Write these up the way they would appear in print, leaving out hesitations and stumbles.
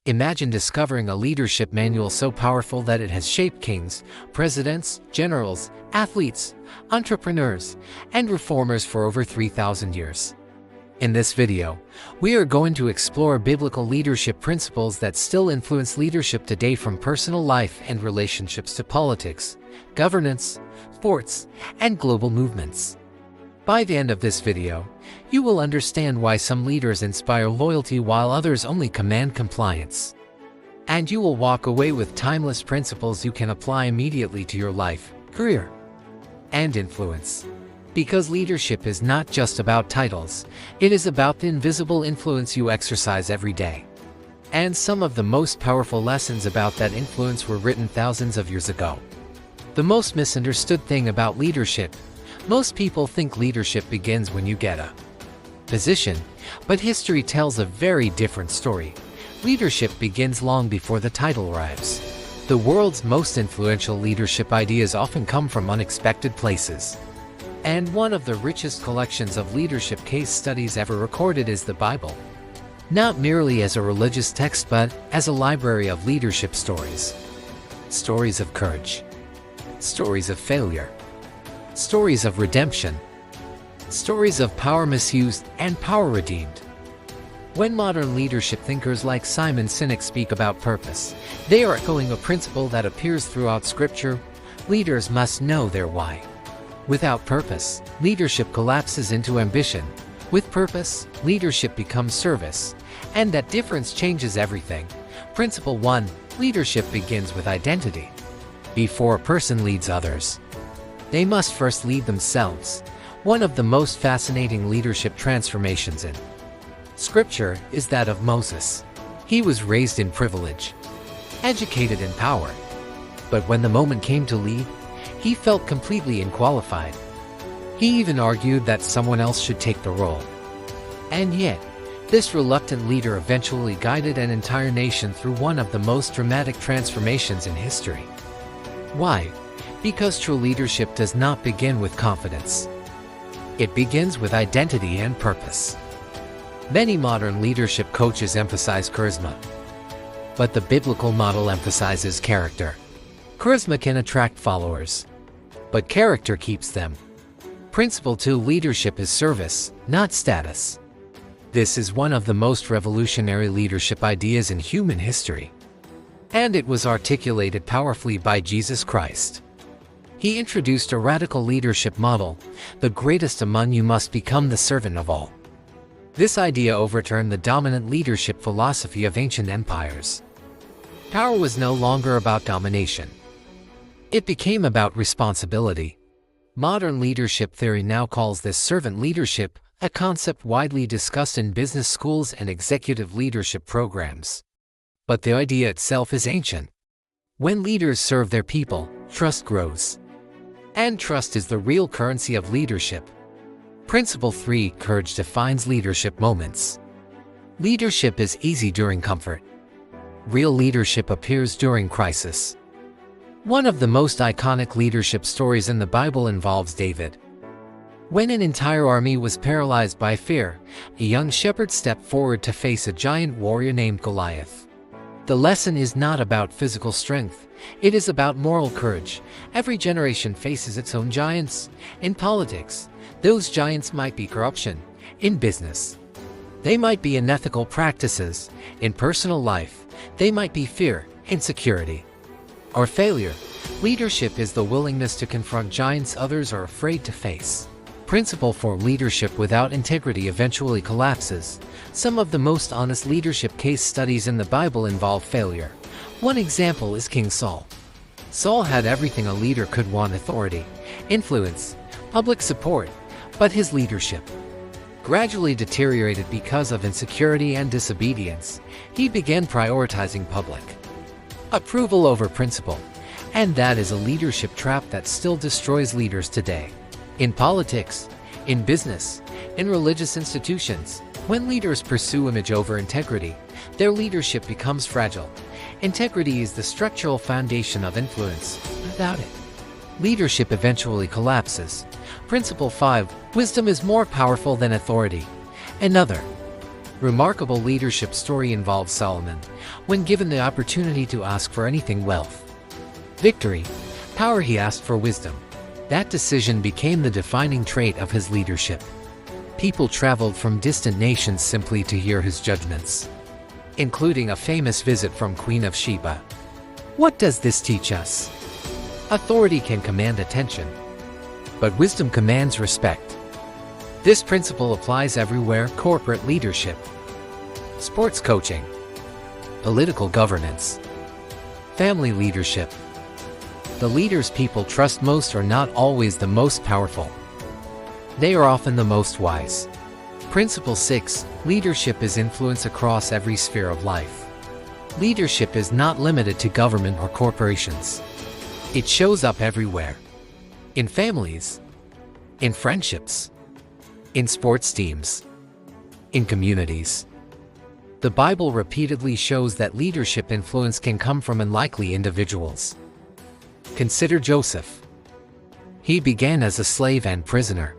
Imagine discovering a leadership manual so powerful that it has shaped kings, presidents, generals, athletes, entrepreneurs, and reformers for over 3,000 years. In this video, we are going to explore biblical leadership principles that still influence leadership today, from personal life and relationships to politics, governance, sports, and global movements. By the end of this video, you will understand why some leaders inspire loyalty while others only command compliance. And you will walk away with timeless principles you can apply immediately to your life, career, and influence. Because leadership is not just about titles, it is about the invisible influence you exercise every day. And some of the most powerful lessons about that influence were written thousands of years ago. The most misunderstood thing about leadership: most people think leadership begins when you get a position, but history tells a very different story. Leadership begins long before the title arrives. The world's most influential leadership ideas often come from unexpected places. And one of the richest collections of leadership case studies ever recorded is the Bible. Not merely as a religious text, but as a library of leadership stories. Stories of courage. Stories of failure. Stories of redemption. Stories of power misused and power redeemed. When modern leadership thinkers like Simon Sinek speak about purpose, they are echoing a principle that appears throughout Scripture: leaders must know their why. Without purpose, leadership collapses into ambition. With purpose, leadership becomes service. And that difference changes everything. Principle 1: leadership begins with identity. Before a person leads others, they must first lead themselves. One of the most fascinating leadership transformations in Scripture is that of Moses. He was raised in privilege, educated in power. But when the moment came to lead, he felt completely unqualified. He even argued that someone else should take the role. And yet, this reluctant leader eventually guided an entire nation through one of the most dramatic transformations in history. Why? Because true leadership does not begin with confidence. It begins with identity and purpose. Many modern leadership coaches emphasize charisma, but the biblical model emphasizes character. Charisma can attract followers, but character keeps them. Principle 2: leadership is service, not status. This is one of the most revolutionary leadership ideas in human history, and it was articulated powerfully by Jesus Christ. He introduced a radical leadership model: the greatest among you must become the servant of all. This idea overturned the dominant leadership philosophy of ancient empires. Power was no longer about domination. It became about responsibility. Modern leadership theory now calls this servant leadership, a concept widely discussed in business schools and executive leadership programs. But the idea itself is ancient. When leaders serve their people, trust grows. And trust is the real currency of leadership. Principle 3: courage defines leadership moments. Leadership is easy during comfort. Real leadership appears during crisis. One of the most iconic leadership stories in the Bible involves David. When an entire army was paralyzed by fear, a young shepherd stepped forward to face a giant warrior named Goliath. The lesson is not about physical strength, it is about moral courage. Every generation faces its own giants. In politics, those giants might be corruption. In business, they might be unethical practices. In personal life, they might be fear, insecurity, or failure. Leadership is the willingness to confront giants others are afraid to face. Principle 4: leadership without integrity eventually collapses. Some of the most honest leadership case studies in the Bible involve failure. One example is King Saul. Saul had everything a leader could want: authority, influence, public support, but his leadership gradually deteriorated because of insecurity and disobedience. He began prioritizing public approval over principle, and that is a leadership trap that still destroys leaders today. In politics, in business, in religious institutions, when leaders pursue image over integrity, their leadership becomes fragile. Integrity is the structural foundation of influence. Without it, leadership eventually collapses. Principle 5: wisdom is more powerful than authority. Another Remarkable leadership story involves Solomon, when given the opportunity to ask for anything: wealth, victory, power. He asked for wisdom. That decision became the defining trait of his leadership. People traveled from distant nations simply to hear his judgments, including a famous visit from Queen of Sheba. What does this teach us? Authority can command attention, but wisdom commands respect. This principle applies everywhere: corporate leadership, sports coaching, political governance, family leadership. The leaders people trust most are not always the most powerful. They are often the most wise. Principle 6. Leadership is influence across every sphere of life. Leadership is not limited to government or corporations. It shows up everywhere. In families, in friendships, in sports teams, in communities. The Bible repeatedly shows that leadership influence can come from unlikely individuals. Consider Joseph. He began as a slave and prisoner.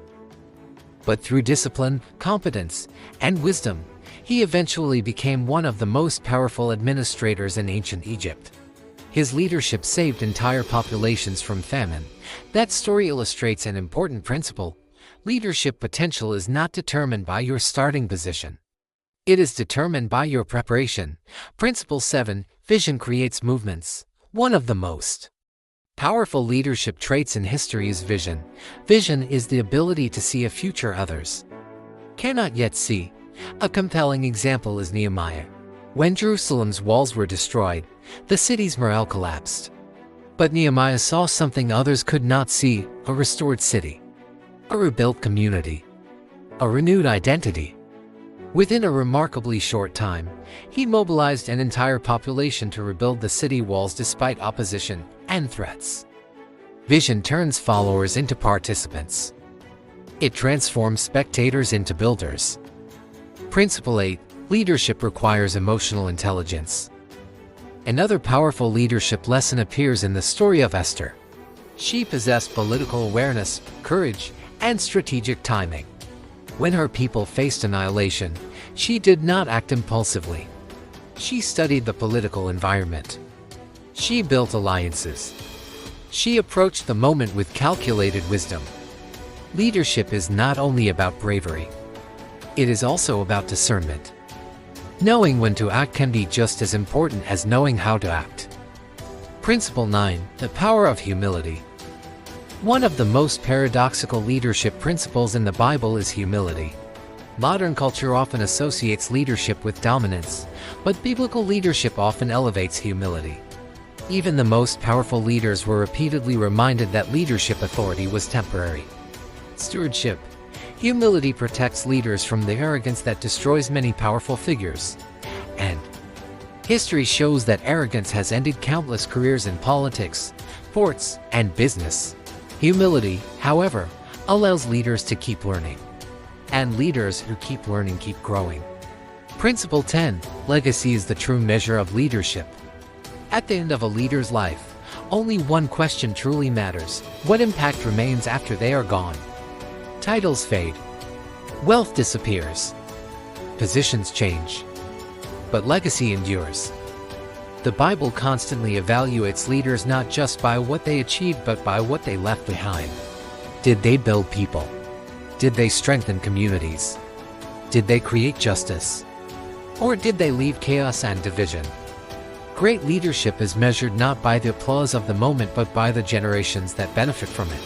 But through discipline, competence, and wisdom, he eventually became one of the most powerful administrators in ancient Egypt. His leadership saved entire populations from famine. That story illustrates an important principle. Leadership potential is not determined by your starting position. It is determined by your preparation. Principle 7. Vision creates movements. One of the most powerful leadership traits in history is vision. Vision is the ability to see a future others cannot yet see. A compelling example is Nehemiah. When Jerusalem's walls were destroyed, the city's morale collapsed. But Nehemiah saw something others could not see: a restored city, a rebuilt community, a renewed identity. Within a remarkably short time, he mobilized an entire population to rebuild the city walls despite opposition and threats. Vision turns followers into participants. It transforms spectators into builders. Principle 8. Leadership requires emotional intelligence. Another powerful leadership lesson appears in the story of Esther. She possessed political awareness, courage, and strategic timing. When her people faced annihilation, she did not act impulsively. She studied the political environment. She built alliances. She approached the moment with calculated wisdom. Leadership is not only about bravery. It is also about discernment. Knowing when to act can be just as important as knowing how to act. Principle 9. The power of humility. One of the most paradoxical leadership principles in the Bible is humility. Modern culture often associates leadership with dominance, but biblical leadership often elevates humility. Even the most powerful leaders were repeatedly reminded that leadership authority was temporary. Stewardship. Humility protects leaders from the arrogance that destroys many powerful figures. And history shows that arrogance has ended countless careers in politics, sports, and business. Humility, however, allows leaders to keep learning. And leaders who keep learning keep growing. Principle 10. Legacy is the true measure of leadership. At the end of a leader's life, only one question truly matters: what impact remains after they are gone? Titles fade. Wealth disappears. Positions change. But legacy endures. The Bible constantly evaluates leaders not just by what they achieved but by what they left behind. Did they build people? Did they strengthen communities? Did they create justice? Or did they leave chaos and division? Great leadership is measured not by the applause of the moment but by the generations that benefit from it.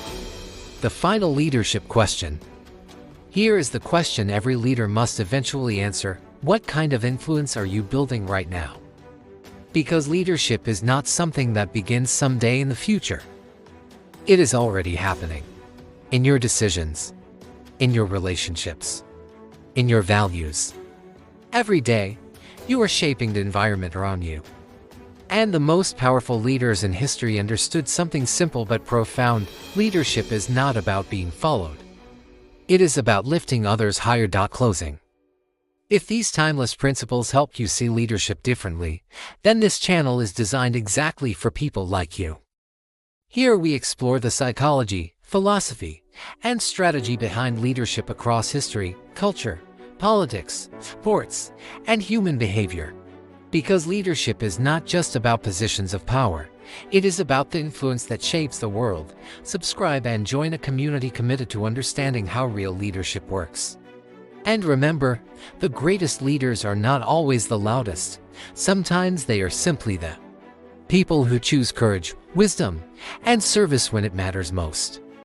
The final leadership question. Here is the question every leader must eventually answer: what kind of influence are you building right now? Because leadership is not something that begins someday in the future. It is already happening. In your decisions, in your relationships, in your values. Every day, you are shaping the environment around you. And the most powerful leaders in history understood something simple but profound: leadership is not about being followed. It is about lifting others higher. Closing. If these timeless principles help you see leadership differently, then this channel is designed exactly for people like you. Here we explore the psychology, philosophy, and strategy behind leadership across history, culture, politics, sports, and human behavior. Because leadership is not just about positions of power, it is about the influence that shapes the world. Subscribe and join a community committed to understanding how real leadership works. And remember, the greatest leaders are not always the loudest. Sometimes they are simply the people who choose courage, wisdom, and service when it matters most.